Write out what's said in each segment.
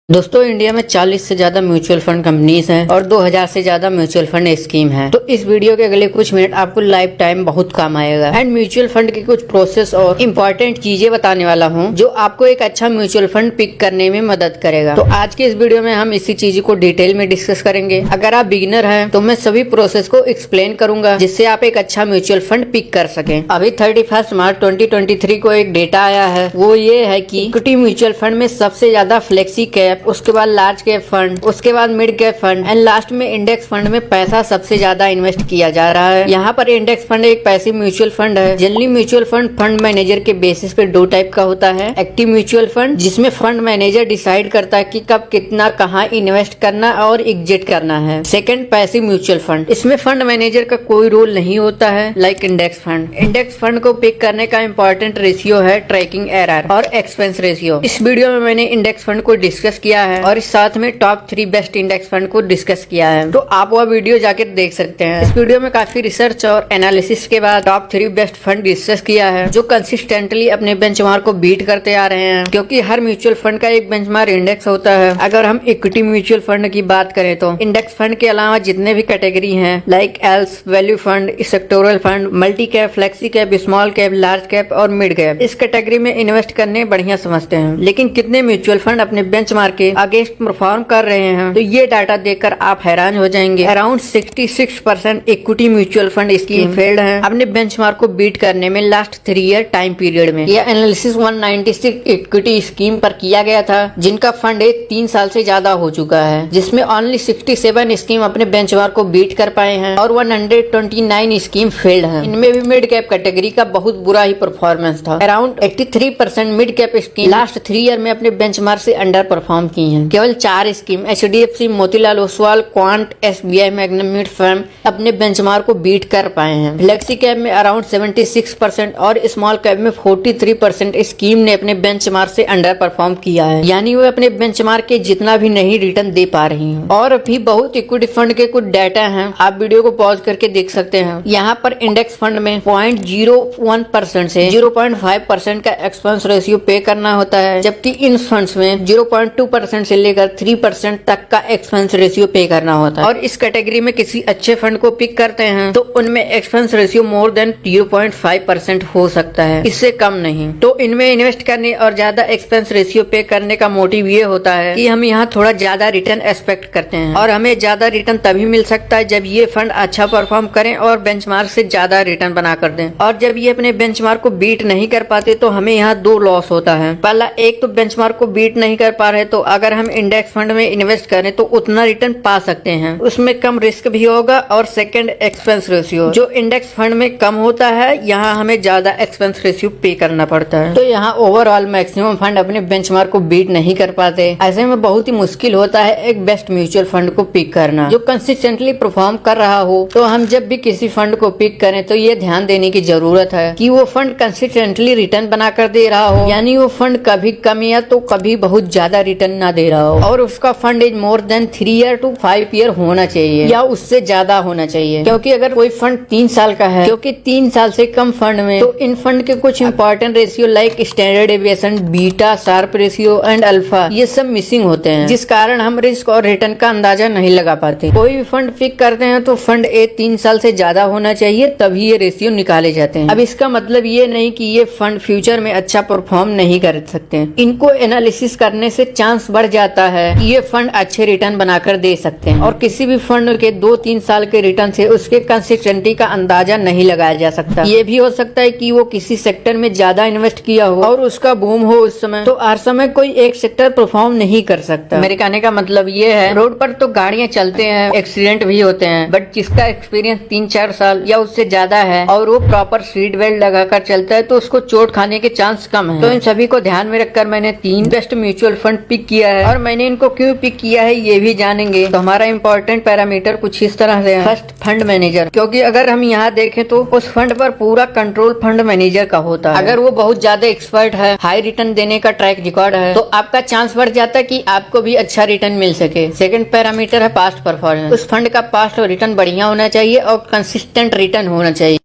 दोस्तों इंडिया में 40 से ज्यादा म्यूचुअल फंड कंपनीज हैं और 2000 से ज्यादा म्यूचुअल फंड स्कीम है। तो इस वीडियो के अगले कुछ मिनट आपको लाइफ टाइम बहुत काम आएगा एंड म्यूचुअल फंड की कुछ प्रोसेस और इम्पोर्टेंट चीजें बताने वाला हूं जो आपको एक अच्छा म्यूचुअल फंड पिक करने में मदद करेगा। तो आज के इस वीडियो में हम इसी चीज को डिटेल में डिस्कस करेंगे। अगर आप बिगिनर है तो मैं सभी प्रोसेस को एक्सप्लेन करूंगा जिससे आप एक अच्छा म्यूचुअल फंड पिक कर सके। अभी 31 मार्च 2023 को एक डेटा आया है, वो ये है की इक्विटी म्यूचुअल फंड में सबसे ज्यादा फ्लेक्सी कैप, उसके बाद लार्ज कैप फंड, उसके बाद mid cap fund and last में इंडेक्स फंड में पैसा सबसे ज्यादा इन्वेस्ट किया जा रहा है। यहाँ पर इंडेक्स फंड एक पैसिव म्यूचुअल फंड है। जनरली म्यूचुअल फंड मैनेजर के बेसिस पे दो टाइप का होता है। एक्टिव म्यूचुअल फंड जिसमें फंड मैनेजर डिसाइड करता है कि कब कितना कहाँ इन्वेस्ट करना और एग्जिट करना है। सेकंड पैसिव म्यूचुअल फंड, इसमें फंड मैनेजर का कोई रोल नहीं होता है like index fund. Index fund को पिक करने का इम्पोर्टेंट रेशियो है ट्रैकिंग एरर और एक्सपेंस रेशियो। इस वीडियो में मैंने इंडेक्स फंड को डिस्कस किया है और इस साथ में टॉप 3 बेस्ट इंडेक्स फंड को डिस्कस किया है, तो आप वह वीडियो जाकर देख सकते हैं। इस वीडियो में काफी रिसर्च और एनालिसिस के बाद टॉप 3 बेस्ट फंड डिस्कस किया है जो कंसिस्टेंटली अपने बेंचमार्क को बीट करते आ रहे हैं, क्योंकि हर म्यूचुअल फंड का एक बेंचमार्क इंडेक्स होता है। अगर हम इक्विटी म्यूचुअल फंड की बात करें तो इंडेक्स फंड के अलावा जितने भी कैटेगरी हैं like else, value fund, sectoral fund, multi cap, flexi cap, small cap, large cap और मिड कैप, इस कैटेगरी में इन्वेस्ट करने बढ़िया समझते हैं। लेकिन कितने म्यूचुअल फंड अपने बेंचमार्क के अगेंस्ट परफॉर्म कर रहे हैं, तो ये डाटा देखकर आप हैरान हो जाएंगे। Around 66% equity mutual fund scheme failed हैं अपने बेंचमार्क को बीट करने में लास्ट 3 ईयर टाइम पीरियड में। यह एनालिसिस 196 इक्विटी स्कीम पर किया गया था जिनका फंड 3 साल से ज्यादा हो चुका है, जिसमें ओनली 67 स्कीम अपने बेंचमार्क को बीट कर पाए हैं और 129 स्कीम फेल्ड हैं। इनमें भी मिड कैप कैटेगरी का बहुत बुरा ही परफॉर्मेंस था। Around 83% mid cap scheme last 3 year में अपने बेंचमार्क से अंडर परफॉर्म की है। केवल 4 scheme HDFC, Motilal Oswal, quant, SBI, magnum mid firm अपने बेंचमार्क को बीट कर पाए हैं। फ्लेक्सी कैप में अराउंड 76% और स्मॉल कैप में 43% स्कीम ने अपने बेंचमार्क से अंडर परफॉर्म किया है, यानी वो अपने बेंचमार्क के जितना भी नहीं रिटर्न दे पा रही हैं। और भी बहुत इक्विटी फंड के कुछ डाटा हैं, आप वीडियो को पॉज करके देख सकते हैं। यहाँ पर इंडेक्स फंड में 0.01% से 0.5% का एक्सपेंस रेशियो पे करना होता है, जबकि इन फंड्स में 0.2% से लेकर 3% तक का एक्सपेंस रेशियो पे करना होता है। और इस कैटेगरी में किसी अच्छे फंड को पिक करते हैं तो उनमें एक्सपेंस रेशियो मोर देन 0.5% हो सकता है, इससे कम नहीं। तो इनमें इन्वेस्ट करने और ज्यादा एक्सपेंस रेशियो पे करने का मोटिव ये होता है कि हम यहाँ थोड़ा ज्यादा रिटर्न एक्सपेक्ट करते हैं, और हमें ज्यादा रिटर्न तभी मिल सकता है जब ये फंड अच्छा परफॉर्म करें और बेंचमार्क से ज्यादा रिटर्न बना कर दें। और जब ये अपने बेंचमार्क को बीट नहीं कर पाते तो हमें यहाँ 2 लॉस होता है। पहला, एक तो बेंचमार्क को बीट नहीं कर पा रहे तो अगर हम इंडेक्स फंड में इन्वेस्ट करें तो उतना रिटर्न पा सकते हैं, उसमें कम रिस्क भी होगा। और सेकंड, एक्सपेंस रेशियो जो इंडेक्स फंड में कम होता है, यहाँ हमें ज्यादा एक्सपेंस रेशियो पे करना पड़ता है। तो यहाँ ओवरऑल मैक्सिमम फंड अपने बेंचमार्क को बीट नहीं कर पाते। ऐसे में बहुत ही मुश्किल होता है एक बेस्ट म्यूचुअल फंड को पिक करना जो कंसिस्टेंटली परफॉर्म कर रहा हो। तो हम जब भी किसी फंड को पिक करें तो ये ध्यान देने की जरूरत है कि वो फंड कंसिस्टेंटली रिटर्न बना कर दे रहा हो, यानी वो फंड कभी कम या तो कभी बहुत ज्यादा रिटर्न ना दे रहा हो, और उसका fund is more than 3 year to 5 year होना चाहिए या उससे ज्यादा होना चाहिए। क्योंकि अगर कोई फंड 3 साल का है, क्योंकि 3 साल से कम फंड में तो इन फंड के कुछ important ratio like standard deviation, beta, Sharpe ratio and alpha, ये सब मिसिंग होते हैं, जिस कारण हम रिस्क और रिटर्न का अंदाजा नहीं लगा पाते। कोई भी फंड पिक करते हैं तो फंड 3 साल से ज्यादा होना चाहिए, तभी ये रेशियो निकाले जाते हैं। अब इसका मतलब ये नहीं कि ये फंड फ्यूचर में अच्छा परफॉर्म नहीं कर सकते। इनको एनालिसिस करने से चांस बढ़ जाता है कि ये फंड अच्छे रिटर्न बनाकर दे सकते हैं। और किसी भी फंड के 2-3 साल के रिटर्न से उसके कंसिस्टेंसी का अंदाजा नहीं लगाया जा सकता। ये भी हो सकता है कि वो किसी सेक्टर में ज्यादा इन्वेस्ट किया हो और उसका बूम हो उस समय, तो हर समय कोई एक सेक्टर परफॉर्म नहीं कर सकता। मेरे कहने का मतलब ये है, रोड पर तो गाड़ियां चलते हैं, एक्सीडेंट भी होते हैं, बट जिसका एक्सपीरियंस 3-4 साल या उससे ज्यादा है और वो प्रॉपर सीट बेल्ट लगाकर चलता है तो उसको चोट खाने के चांस कम है। तो इन सभी को ध्यान में रखकर मैंने 3 बेस्ट म्यूचुअल फंड पिक किया है, और मैंने इनको क्यों पिक किया है ये भी जानेंगे। तो हमारा इंपॉर्टेंट पैरामीटर कुछ इस तरह से है। फर्स्ट, फंड मैनेजर, क्योंकि अगर हम यहाँ देखें तो उस फंड पर पूरा कंट्रोल फंड मैनेजर का होता है। अगर वो बहुत ज्यादा एक्सपर्ट है, हाई रिटर्न देने का ट्रैक रिकॉर्ड है, तो आपका चांस बढ़ जाता है कि आपको भी अच्छा रिटर्न मिल सके। सेकंड पैरामीटर है पास्ट परफॉर्मेंस, उस फंड का पास्ट रिटर्न बढ़िया होना चाहिए और कंसिस्टेंट रिटर्न होना चाहिए।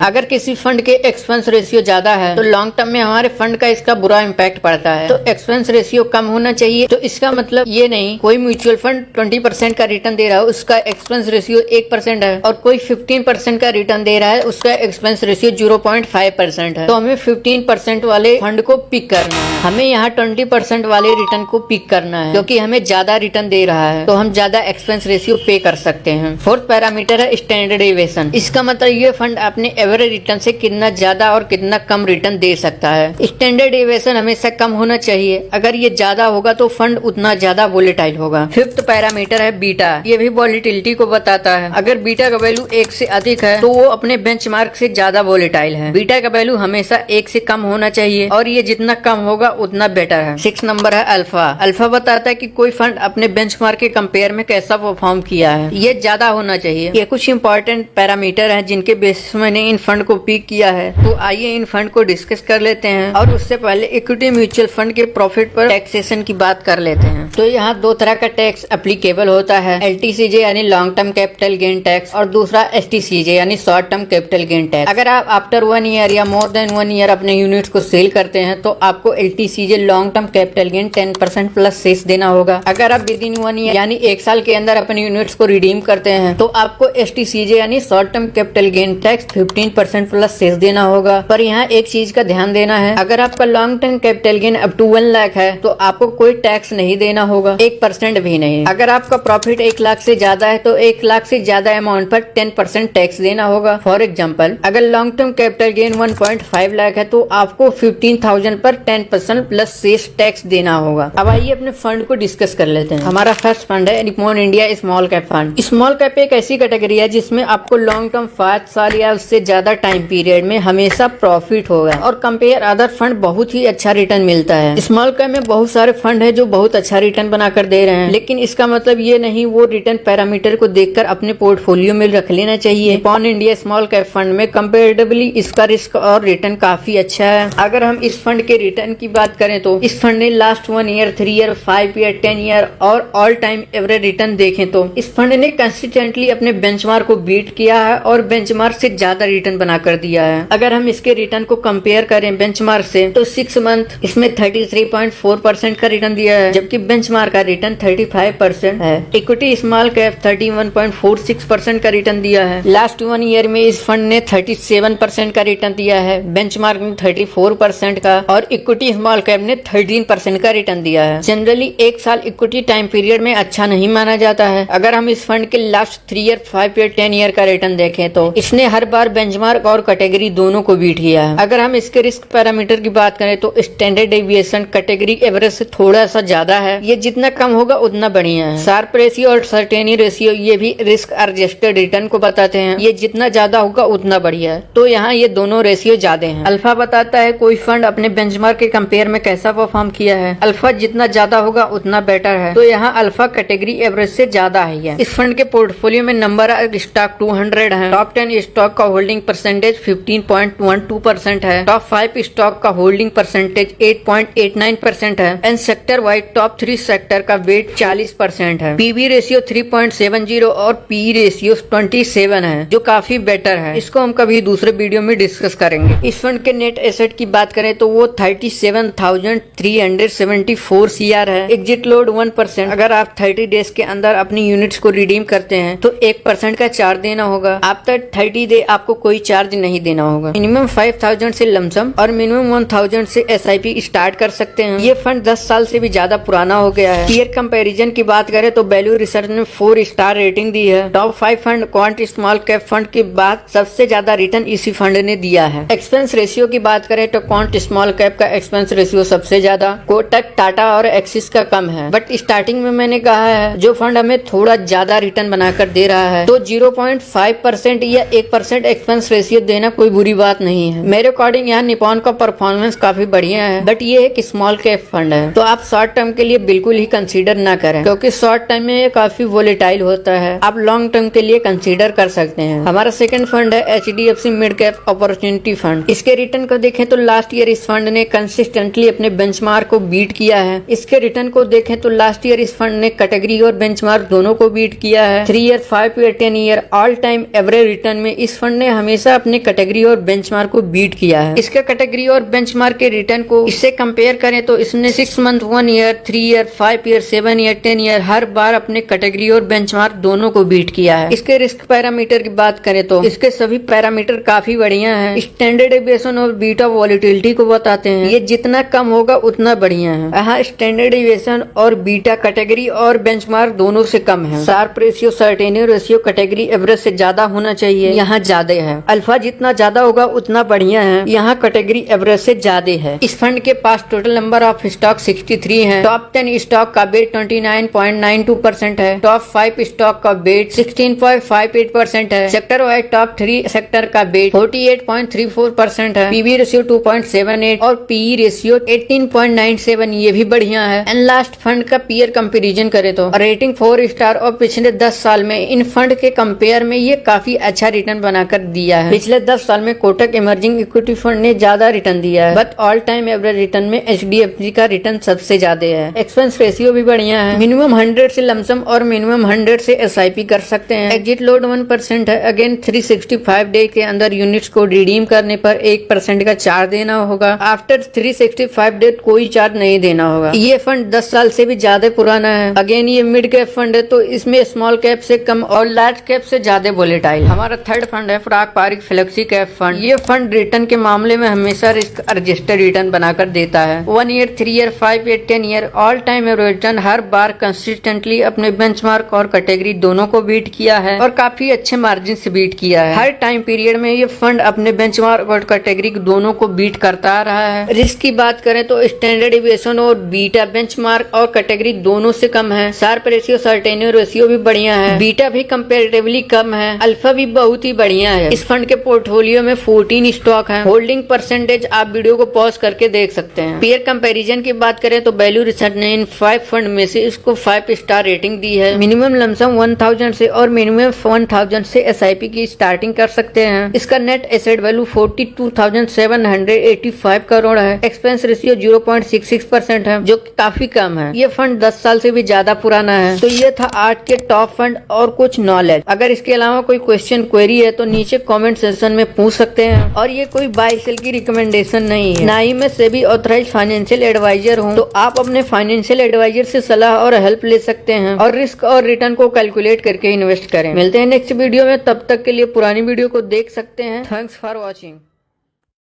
अगर किसी फंड के एक्सपेंस रेशियो ज्यादा है तो लॉन्ग टर्म में हमारे फंड का इसका बुरा इम्पैक्ट पड़ता है। तो एक्सपेंस रेशियो कम होना चाहिए। तो इसका मतलब ये नहीं कोई म्यूचुअल फंड 20% का रिटर्न दे रहा है उसका एक्सपेंस रेशियो 1% है और कोई 15% का रिटर्न दे रहा है उसका एक्सपेंस रेशियो 0.5% है। तो हमें 15% वाले फंड को पिक करना है। हमें यहाँ 20% वाले रिटर्न को पिक करना है क्योंकि हमें ज्यादा रिटर्न दे रहा है तो हम ज्यादा एक्सपेंस रेशियो पे कर सकते हैं। फोर्थ पैरामीटर है स्टैंडर्ड डेविएशन। इसका मतलब ये फंड अपने एवरेज रिटर्न से कितना ज्यादा और कितना कम रिटर्न दे सकता है। स्टैंडर्ड डेविएशन हमेशा कम होना चाहिए। अगर ये ज्यादा होगा तो फंड उतना ज्यादा वोलेटाइल होगा। फिफ्थ पैरामीटर है बीटा। ये भी वोलेटिलिटी को बताता है। अगर बीटा का वैल्यू 1 से अधिक है तो वो अपने बेंचमार्क से ज्यादा वोलेटाइल है। बीटा का वैल्यू हमेशा 1 से कम होना चाहिए और ये जितना कम होगा उतना बेटर है। 6 नंबर है अल्फा। अल्फा बताता है कि कोई फंड अपने बेंचमार्क के कंपेयर में कैसा परफॉर्म किया है। ये ज्यादा होना चाहिए। ये कुछ इंपॉर्टेंट पैरामीटर है जिनके बेसिस में मैंने इन फंड को पिक किया है। तो आइए इन फंड को डिस्कस कर लेते हैं और उससे पहले इक्विटी म्यूचुअल फंड के प्रॉफिट पर टैक्सेशन की बात कर लेते हैं। तो यहाँ 2 तरह का टैक्स एप्लीकेबल होता है, LTCJ यानी long term capital gain tax और दूसरा STCJ यानी short term capital gain tax. अगर आप आफ्टर 1 ईयर या मोर देन 1 ईयर अपने यूनिट्स को सेल करते हैं तो आपको LTCJ long term capital gain 10% plus cess देना होगा। अगर आप विद इन 1 ईयर यानी 1 साल के अंदर अपने यूनिट्स को रिडीम करते हैं तो आपको STCJ यानी short term capital gain tax 15% plus cess देना होगा। पर यहाँ एक चीज का ध्यान देना है, अगर आपका long term capital gain up to 1 lakh है तो आपको कोई टैक्स नहीं देना होगा, 1% भी नहीं। अगर आपका प्रॉफिट 1 लाख से ज्यादा है तो 1 लाख से ज्यादा अमाउंट पर 10% टैक्स देना होगा। फॉर एग्जाम्पल अगर long term capital gain 1.5 lakh है तो आपको 15,000 पर 10% प्लस सेस टैक्स देना होगा। अब आइए अपने फंड को डिस्कस कर लेते हैं। हमारा फर्स्ट फंड है Nippon India small cap fund. Small cap एक ऐसी कैटेगरी है जिसमें आपको लॉन्ग टर्म 5 साल या उससे ज्यादा टाइम पीरियड में हमेशा प्रॉफिट होगा और कंपेयर अदर फंड बहुत ही अच्छा रिटर्न मिलता है। स्मॉल कैप में बहुत सारे फंड है जो बहुत अच्छा रिटर्न बनाकर दे रहे हैं, लेकिन इसका मतलब ये नहीं वो रिटर्न पैरामीटर को देखकर अपने पोर्टफोलियो में रख लेना चाहिए। Nippon India small cap fund में कंपेरेटिवली इसका रिस्क और रिटर्न काफी अच्छा है। अगर हम इस फंड के रिटर्न की बात करें तो इस फंड ने last 1 year, 3 year, 5 year, 10 year और ऑल टाइम एवरेज रिटर्न देखें तो इस फंड ने कंसिस्टेंटली अपने बेंचमार्क को बीट किया है और बेंचमार्क से ज्यादा रिटर्न बनाकर दिया है। अगर हम इसके रिटर्न को कंपेयर करें बेंचमार्क से तो 6 मंथ इसमें 33.4% का रिटर्न दिया है, जबकि बेंचमार्क का रिटर्न 35% है। इक्विटी स्मॉल कैप 31.46% का रिटर्न दिया है। लास्ट 1 ईयर में इस फंड ने 37% का रिटर्न दिया है, बेंचमार्क ने 34% का और इक्विटी स्मॉल कैप ने 13% का रिटर्न दिया है। जनरली 1 साल इक्विटी टाइम पीरियड में अच्छा नहीं माना जाता है। अगर हम इस फंड के लास्ट 3 ईयर, 5 ईयर, 10 ईयर का रिटर्न देखें तो इसने हर बार बेंचमार्क और कैटेगरी दोनों को बीट किया है। अगर हम इसके रिस्क पैरामीटर की बात करें तो स्टैंडर्ड डेविएशन कैटेगरी एवरेज से थोड़ा सा ज्यादा है। ये जितना कम होगा उतना बढ़िया है। शार्प रेशियो और सर्टेनी रेशियो ये भी रिस्क एडजस्टेड रिटर्न को बताते हैं। ये जितना ज्यादा होगा उतना बढ़िया है। तो यहाँ ये दोनों रेशियो ज्यादा हैं। अल्फा बताता है कोई फंड अपने बेंचमार्क के कंपेयर में कैसा परफॉर्म किया है। अल्फा जितना ज्यादा होगा उतना बेटर है। तो यहाँ अल्फा कैटेगरी एवरेज से ज्यादा है। इस फंड के पोर्टफोलियो में नंबर स्टॉक 200 है। टॉप 10 स्टॉक का होल्डिंग परसेंटेज 15.12% है। टॉप 5 स्टॉक का होल्डिंग परसेंटेज 8.89% है and sector wise top 3 sector का वेट 40% है। पीवी रेशियो 3.70 और पी रेशियो 27 है जो काफी बेटर है। इसको हम कभी दूसरे वीडियो में डिस्कस करेंगे। इस फंड के नेट एसेट की बात करें तो वो 37,374 CR है। Exit load 1%। अगर आप 30 डेज के अंदर अपनी यूनिट्स को रिडीम करते हैं तो 1% का चार्ज देना होगा। आफ्टर 30 डे आपको कोई चार्ज नहीं देना होगा। मिनिमम 5,000 से लमसम और मिनिमम 1,000 से SIP स्टार्ट कर सकते हैं। ये फंड 10 साल से भी ज्यादा पुराना हो गया है। पीयर कंपैरिजन की बात करें तो वैल्यू रिसर्च ने 4 स्टार रेटिंग दी है। Top 5 fund quant small cap fund के बाद सबसे ज्यादा रिटर्न इसी फंड ने दिया है। एक्सपेंस रेशियो की बात करें तो क्वांट स्मॉल कैप का एक्सपेंस रेशियो सबसे ज्यादा, कोटक, टाटा और एक्सिस का कम है। बट स्टार्टिंग में मैंने कहा है जो फंड हमें थोड़ा ज्यादा रिटर्न बनाकर दे रहा है तो 0.5% या 1% एक्सपेंस रेशियो देना कोई बुरी बात नहीं है। मेरे अकॉर्डिंग यहाँ निप्पॉन का परफॉर्मेंस काफी बढ़िया है। बट ये एक स्मॉल कैप फंड है तो आप शॉर्ट टर्म के लिए बिल्कुल ही कंसीडर ना करें क्योंकि शॉर्ट टाइम में ये काफी वोलेटाइल होता है। आप लॉन्ग टर्म के लिए कंसीडर कर सकते हैं। हमारा सेकंड फंड है HDFC mid cap opportunity fund. इसके रिटर्न को देखें तो लास्ट ईयर इस फंड ने कंसिस्टेंटली अपने बेंचमार्क को बीट किया है। इसके रिटर्न को देखें तो लास्ट ईयर इस फंड ने कैटेगरी और बेंचमार्क दोनों को बीट किया है। 3 year, 5 year, 10 year all time average return में इस फंड ने हमें हमेशा अपने कैटेगरी और बेंचमार्क को बीट किया है। इसका कैटेगरी और बेंचमार्क के रिटर्न को इससे कंपेयर करें तो इसने 6 month, 1 year, 3 year, 5 year, 7 year, 10 year हर बार अपने कैटेगरी और बेंचमार्क दोनों को बीट किया है। इसके रिस्क पैरामीटर की बात करें तो इसके सभी पैरामीटर काफी बढ़िया हैं। स्टैंडर्ड डेविएशन और बीटा वॉलिटिलिटी को बताते हैं। ये जितना कम होगा उतना बढ़िया है। यहाँ स्टैंडर्ड डेविएशन और बीटा कैटेगरी और बेंचमार्क दोनों से कम है। Sharpe ratio, certainty ratio category average से ज्यादा होना चाहिए, यहाँ ज्यादा है। अल्फा जितना ज्यादा होगा उतना बढ़िया है, यहाँ कैटेगरी एवरेज से ज्यादा है। इस फंड के पास टोटल नंबर ऑफ स्टॉक 63 है। टॉप 10 स्टॉक का वेट 29.92% है। टॉप 5 स्टॉक का वेट 16.58% है। सेक्टर वाइज टॉप 3 सेक्टर का वेट 48.34% है। पीवी रेशियो 2.78 और पीई रेशियो 18.97, ये भी बढ़िया है। एंड लास्ट फंड का पीयर कंपेरिजन करे तो रेटिंग 4 स्टार और पिछले 10 साल में इन फंड के कंपेयर में ये काफी अच्छा रिटर्न बनाकर दिया है। पिछले 10 साल में कोटक इमर्जिंग इक्विटी फंड ने ज्यादा रिटर्न दिया है, but all time average return में HDFC का रिटर्न सबसे ज्यादा है। एक्सपेंस रेशियो भी बढ़िया है। मिनिमम 100 से लमसम और मिनिमम 100 से SIP कर सकते हैं। एग्जिट लोड 1% है। अगेन 365 डे के अंदर यूनिट्स को रिडीम करने पर 1% का चार्ज देना होगा। आफ्टर 365 डे कोई चार्ज नहीं देना होगा। ये फंड 10 साल से भी ज्यादा पुराना है। अगेन ये मिड कैप फंड है, तो इसमें स्मॉल कैप से कम और लार्ज कैप से ज्यादा वोलेटाइल। हमारा थर्ड फंड है पराग पारिक फ्लेक्सी कैप फंड। ये फंड रिटर्न के मामले में हमेशा रिस्क एडजस्टेड रिटर्न बनाकर देता है। 1 year, 3 year, 5 year, 10 year all time return हर बार कंसिस्टेंटली अपने बेंचमार्क और कैटेगरी दोनों को बीट किया है और काफी अच्छे मार्जिन से बीट किया है। हर टाइम पीरियड में ये फंड अपने बेंचमार्क और कैटेगरी दोनों को बीट करता आ रहा है। रिस्क की बात करें तो स्टैंडर्ड डेविएशन और बीटा बेंचमार्क और कैटेगरी दोनों से कम है। शार्प रेशियो, सर्टेनिटी रेशियो भी बढ़िया है। बीटा भी कंपेरेटिवली कम है। अल्फा भी बहुत ही बढ़िया है। इस फंड के पोर्टफोलियो में 14 स्टॉक है। होल्डिंग परसेंटेज आप वीडियो को पॉज करके देख सकते हैं। पीयर कंपैरिजन की बात करें तो वैल्यू रिसर्च ने इन 5 फंड में से इसको 5 स्टार रेटिंग दी है। मिनिमम लमसम 1000 से और मिनिमम 1000 से SIP की स्टार्टिंग कर सकते हैं। इसका नेट एसेट वैल्यू 42,785 करोड़ है। एक्सपेंस रेशियो 0.66% है, जो काफी कम है। ये फंड 10 साल से भी ज्यादा पुराना है। तो ये था आज के टॉप फंड और कुछ नॉलेज। अगर इसके अलावा कोई क्वेश्चन क्वेरी है तो नीचे कमेंट सेक्शन में पूछ सकते हैं। और ये कोई बाय सेल की रिकमेंडेशन नहीं है, ना ही मैं सेबी ऑथराइज्ड फाइनेंशियल एडवाइजर हूँ। तो आप अपने फाइनेंशियल एडवाइजर से सलाह और हेल्प ले सकते हैं और रिस्क और रिटर्न को कैलकुलेट करके इन्वेस्ट करें। मिलते हैं नेक्स्ट वीडियो में, तब तक के लिए पुरानी वीडियो को देख सकते हैं। Thanks for watching.